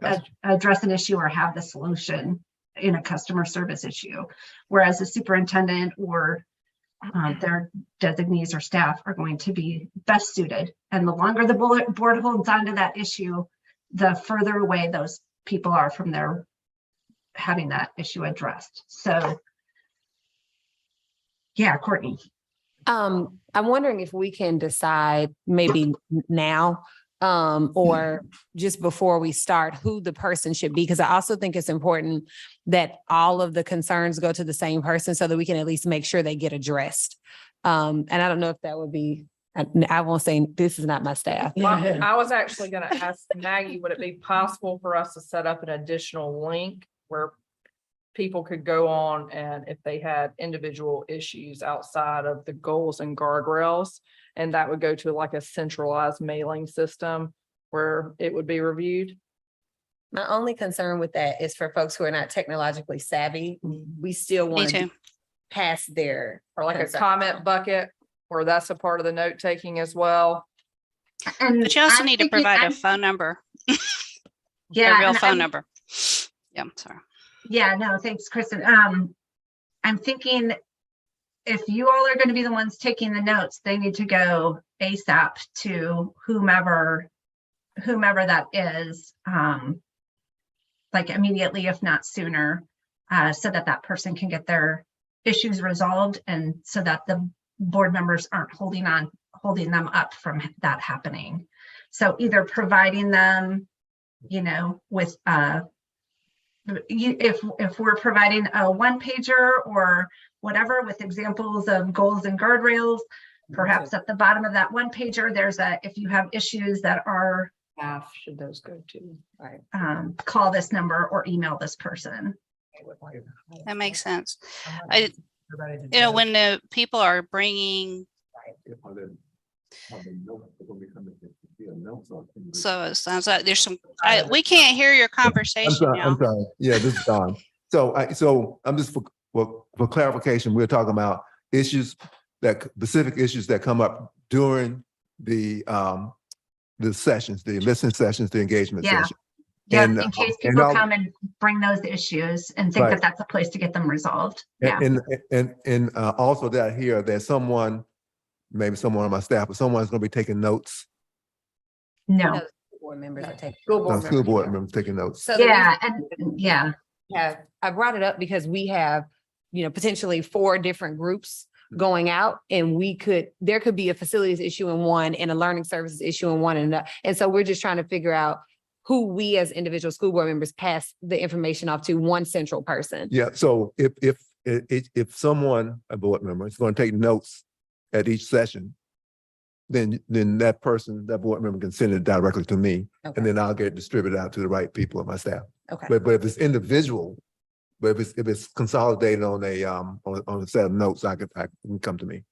Speaker 4: an issue or have the solution in a customer service issue, whereas the superintendent or their designees or staff are going to be best suited. And the longer the board holds on to that issue, the further away those people are from their having that issue addressed. So yeah, Courtney.
Speaker 3: I'm wondering if we can decide maybe now or just before we start who the person should be, because I also think it's important that all of the concerns go to the same person so that we can at least make sure they get addressed. And I don't know if that would be, I won't say this is not my staff.
Speaker 2: Well, I was actually going to ask Maggie, would it be possible for us to set up an additional link where people could go on, and if they had individual issues outside of the goals and guardrails, and that would go to like a centralized mailing system where it would be reviewed?
Speaker 3: My only concern with that is for folks who are not technologically savvy, we still
Speaker 6: Me
Speaker 3: want
Speaker 6: too.
Speaker 3: to pass their.
Speaker 2: Or like a
Speaker 3: concern.
Speaker 2: comment bucket where that's a part of the note taking as well.
Speaker 4: And
Speaker 6: But you also
Speaker 4: I'm
Speaker 6: need to
Speaker 4: thinking-
Speaker 6: provide
Speaker 4: I'm-
Speaker 6: a phone number,
Speaker 4: yeah,
Speaker 6: a real
Speaker 4: and
Speaker 6: phone
Speaker 4: I'm-
Speaker 6: number. Yeah, I'm sorry.
Speaker 4: Yeah, no, thanks, Kristen. I'm thinking if you all are going to be the ones taking the notes, they need to go ASAP to whomever whomever that is, like immediately, if not sooner, so that that person can get their issues resolved, and so that the board members aren't holding them up from that happening. So either providing them, you know, with if we're providing a one pager or whatever with examples of goals and guardrails, perhaps at the bottom of that one pager, there's if you have issues that are,
Speaker 1: Half should those go to? Right.
Speaker 4: call this number or email this person.
Speaker 6: That makes sense. When the people are bringing, so it sounds like there's some, we can't hear your conversation now.
Speaker 5: I'm sorry. Yeah, this is Don. So I'm just for clarification, we're talking about specific issues that come up during the sessions, the listening sessions, the engagement
Speaker 4: Yeah.
Speaker 5: session.
Speaker 4: Yeah,
Speaker 5: And,
Speaker 4: in case
Speaker 5: and
Speaker 4: people
Speaker 5: all-
Speaker 4: come and bring those issues and think
Speaker 5: Right.
Speaker 4: that that's a place to get them resolved. Yeah.
Speaker 5: And also that here, there's someone, maybe someone on my staff, but someone's going to be taking notes.
Speaker 4: No.
Speaker 3: Board members are taking.
Speaker 5: School board members taking notes.
Speaker 3: So the
Speaker 4: Yeah, and yeah.
Speaker 3: I brought it up because we have, potentially 4 different groups going out, and there could be a facilities issue in one and a learning services issue in one, and so we're just trying to figure out who we as individual school board members pass the information off to one central person.
Speaker 5: Yeah, so if someone, a board member, is going to take notes at each session, then that board member can send it directly to me,
Speaker 3: Okay.
Speaker 5: and then I'll get it distributed out to the right people on my staff.
Speaker 3: Okay.
Speaker 5: But if it's individual, but if it's consolidated on a set of notes, I can come to me.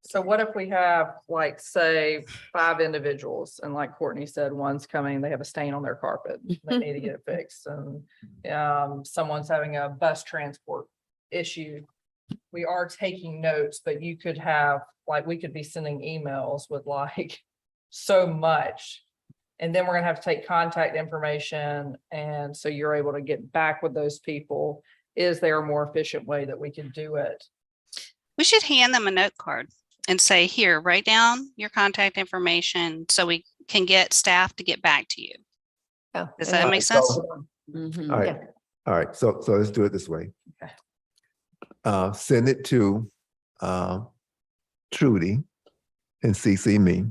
Speaker 2: So what if we have, like, say, 5 individuals, and like Courtney said, one's coming, they have a stain on their carpet, they need to get it fixed, and someone's having a bus transport issue. We are taking notes, but you could have, like, we could be sending emails with like so much. And then we're gonna have to take contact information, and so you're able to get back with those people. Is there a more efficient way that we can do it?
Speaker 6: We should hand them a note card and say, here, write down your contact information so we can get staff to get back to you.
Speaker 1: Yeah.
Speaker 6: Does that make sense?
Speaker 3: Mhm.
Speaker 5: All right.
Speaker 1: Yeah.
Speaker 5: All right, so let's do it this way.
Speaker 2: Okay.
Speaker 5: Send it to Trudy and CC me,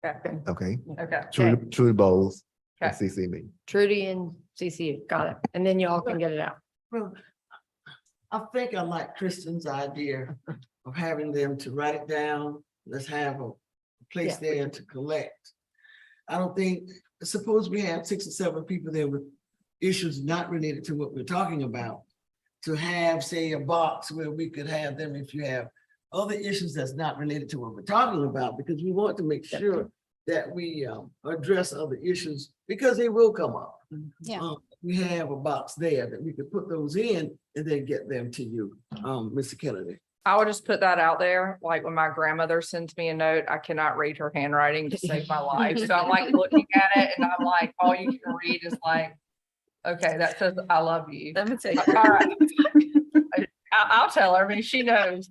Speaker 2: Okay,
Speaker 5: okay?
Speaker 2: okay.
Speaker 5: Trudy Bowles and
Speaker 2: Okay.
Speaker 5: CC me.
Speaker 1: Trudy and CC, got it. And then y'all can get it out.
Speaker 7: Well, I think I like Kristen's idea of having them to write it down. Let's have a place there to collect. I don't think, suppose we have 6 or 7 people there with issues not related to what we're talking about. To have, say, a box where we could have them if you have other issues that's not related to what we're talking about, because we want to make sure that we address other issues, because they will come up.
Speaker 6: Yeah.
Speaker 7: We have a box there that we could put those in and then get them to you, Mr. Kennedy.
Speaker 2: I would just put that out there, like when my grandmother sends me a note, I cannot read her handwriting to save my life. So I'm like looking at it and I'm like, all you can read is like, okay, that says I love you.
Speaker 3: Let me tell you.
Speaker 2: All right. I'll tell her, I mean, she knows.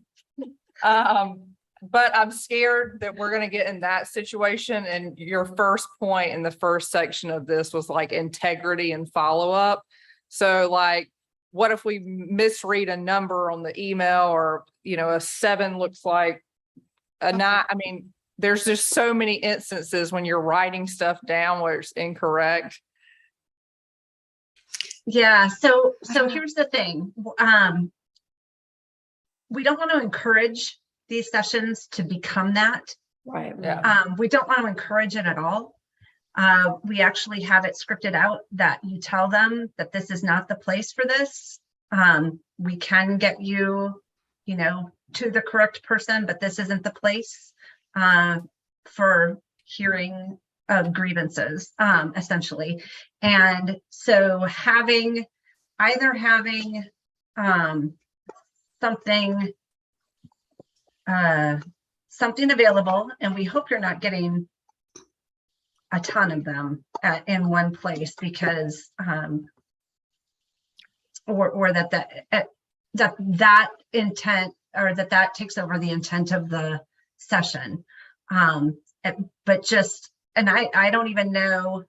Speaker 2: But I'm scared that we're gonna get in that situation. And your first point in the first section of this was like integrity and follow-up. So like, what if we misread a number on the email, or, a 7 looks like a 9? I mean, there's just so many instances when you're writing stuff down where it's incorrect.
Speaker 4: Yeah, so here's the thing. We don't want to encourage these sessions to become that.
Speaker 1: Right.
Speaker 2: Yeah.
Speaker 4: We don't want to encourage it at all. We actually have it scripted out that you tell them that this is not the place for this. We can get you, to the correct person, but this isn't the place for hearing of grievances, essentially. And so having something available, and we hope you're not getting a ton of them in one place, because or that intent, or that takes over the intent of the session. But just and I don't even know.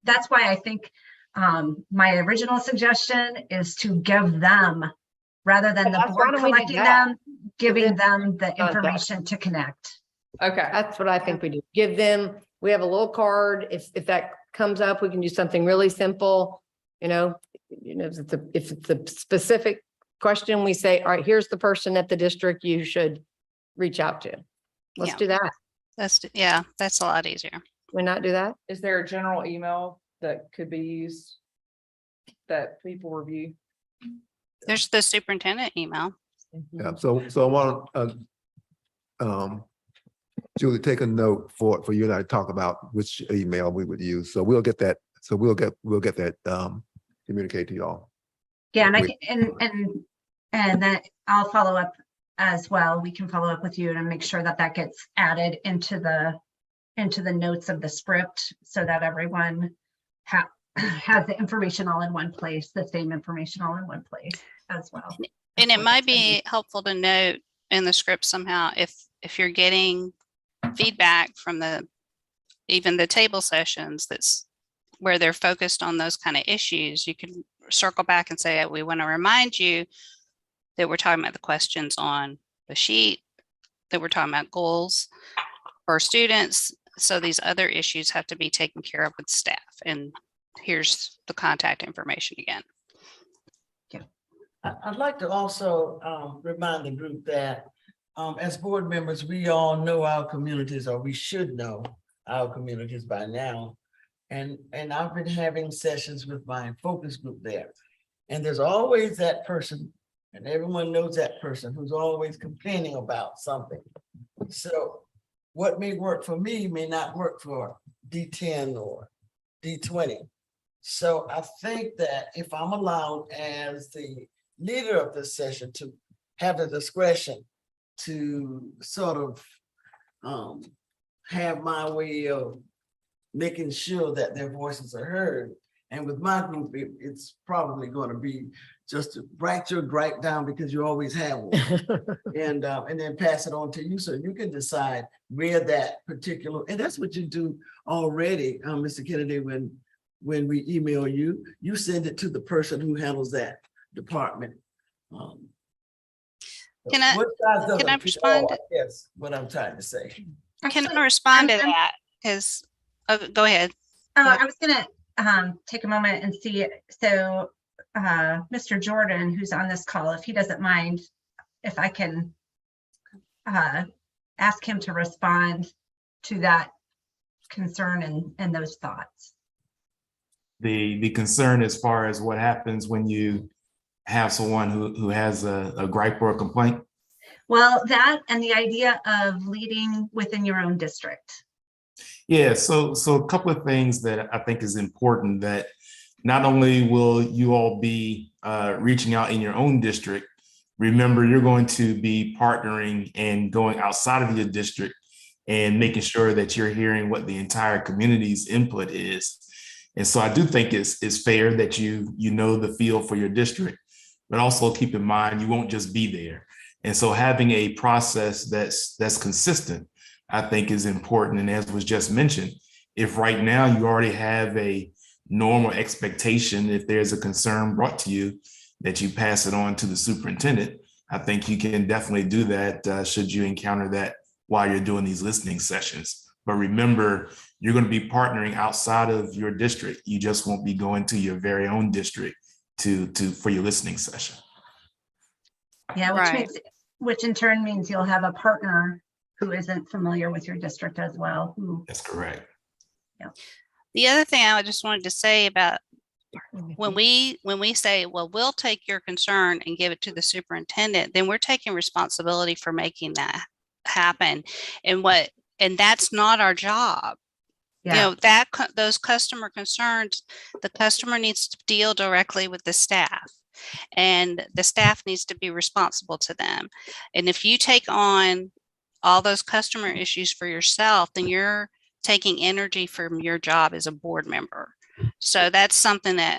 Speaker 4: That's why I think my original suggestion is to give them, rather than the
Speaker 1: Why
Speaker 4: board
Speaker 1: don't we do
Speaker 4: collecting
Speaker 1: that?
Speaker 4: them, giving them the
Speaker 1: contact.
Speaker 4: information to connect.
Speaker 2: Okay,
Speaker 1: That's what I think we do. Give them, we have a little card. If that comes up, we can do something really simple. If it's a specific question, we say, all right, here's the person at the district you should reach out to. Let's
Speaker 6: Yeah.
Speaker 1: do that.
Speaker 6: That's a lot easier.
Speaker 1: We not do that?
Speaker 2: is there a general email that could be used that people review?
Speaker 6: There's the superintendent email.
Speaker 5: Yeah, so I want Julie, take a note for you and I to talk about which email we would use. So we'll get that. So we'll get that communicate to y'all.
Speaker 4: Yeah, and then I'll follow up as well. We can follow up with you and make sure that that gets added into the notes of the script so that everyone has the information all in one place, the same information all in one place as well.
Speaker 6: And it might be helpful to note in the script somehow if you're getting feedback from even the table sessions that's where they're focused on those kind of issues, you can circle back and say, we want to remind you that we're talking about the questions on the sheet, that we're talking about goals for students. So these other issues have to be taken care of with staff. And here's the contact information again.
Speaker 7: I'd like to also remind the group that as board members, we all know our communities, or we should know our communities by now. And I've been having sessions with my focus group there. And there's always that person, and everyone knows that person who's always complaining about something. So what may work for me may not work for D10 or D20. So I think that if I'm allowed as the leader of this session to have the discretion to sort of have my way of making sure that their voices are heard. And with my group, it's probably going to be just to write your gripe down because you always have one, and then pass it on to you so you can decide where that particular, and that's what you do already, Mr. Kennedy, when we email you, you send it to the person who handles that department.
Speaker 6: Can I respond?
Speaker 7: Yes, what I'm trying to say.
Speaker 6: Can
Speaker 4: Actually,
Speaker 6: I respond to
Speaker 4: I'm-
Speaker 6: that? Because, go ahead.
Speaker 4: I was gonna take a moment and see, so Mr. Jordan, who's on this call, if he doesn't mind, if I can ask him to respond to that concern and those thoughts.
Speaker 10: The concern as far as what happens when you have someone who has a gripe or a complaint?
Speaker 4: Well, that and the idea of leading within your own district.
Speaker 10: Yeah, so a couple of things that I think is important, that not only will you all be reaching out in your own district, remember you're going to be partnering and going outside of your district and making sure that you're hearing what the entire community's input is. And so I do think it's fair that you know the feel for your district, but also keep in mind you won't just be there. And so having a process that's consistent, I think, is important. And as was just mentioned, if right now you already have a normal expectation, if there's a concern brought to you, that you pass it on to the superintendent, I think you can definitely do that should you encounter that while you're doing these listening sessions. But remember, you're going to be partnering outside of your district. You just won't be going to your very own district for your listening session.
Speaker 4: Yeah,
Speaker 6: Right.
Speaker 4: which in turn means you'll have a partner who isn't familiar with your district as well.
Speaker 10: That's correct.
Speaker 6: The other thing I just wanted to say about when we say, well, we'll take your concern and give it to the superintendent, then we're taking responsibility for making that happen. And that's not our job.
Speaker 4: Yeah.
Speaker 6: Those customer concerns, the customer needs to deal directly with the staff, and the staff needs to be responsible to them. And if you take on all those customer issues for yourself, then you're taking energy from your job as a board member. So that's an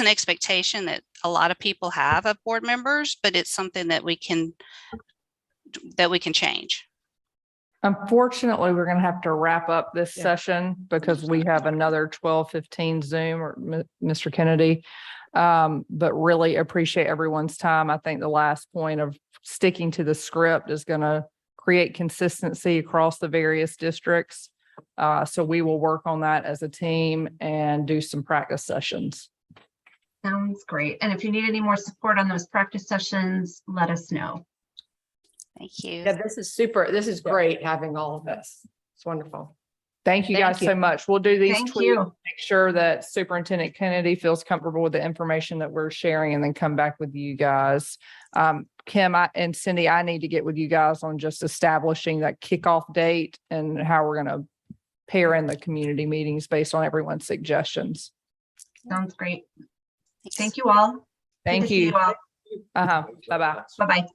Speaker 6: expectation that a lot of people have of board members, but it's something that we can change.
Speaker 2: Unfortunately, we're gonna have to wrap up this session because we have another 12:15 Zoom or Mr. Kennedy. But really appreciate everyone's time. I think the last point of sticking to the script is gonna create consistency across the various districts. So we will work on that as a team and do some practice sessions.
Speaker 4: Sounds great. And if you need any more support on those practice sessions, let us know.
Speaker 6: Thank you.
Speaker 1: Yeah, this is super. This is great having all of this. It's wonderful.
Speaker 2: Thank you
Speaker 1: Thank
Speaker 2: guys
Speaker 1: you.
Speaker 2: so much. We'll do these
Speaker 4: Thank
Speaker 2: tweaks,
Speaker 4: you.
Speaker 2: make sure that Superintendent Kennedy feels comfortable with the information that we're sharing and then come back with you guys. Kim and Cindy, I need to get with you guys on just establishing that kickoff date and how we're going to pair in the community meetings based on everyone's suggestions.
Speaker 4: Sounds great.
Speaker 6: Thanks.
Speaker 4: Thank you all. Good
Speaker 2: Thank
Speaker 4: to see
Speaker 2: you.
Speaker 4: all.
Speaker 2: Bye-bye.
Speaker 4: Bye-bye.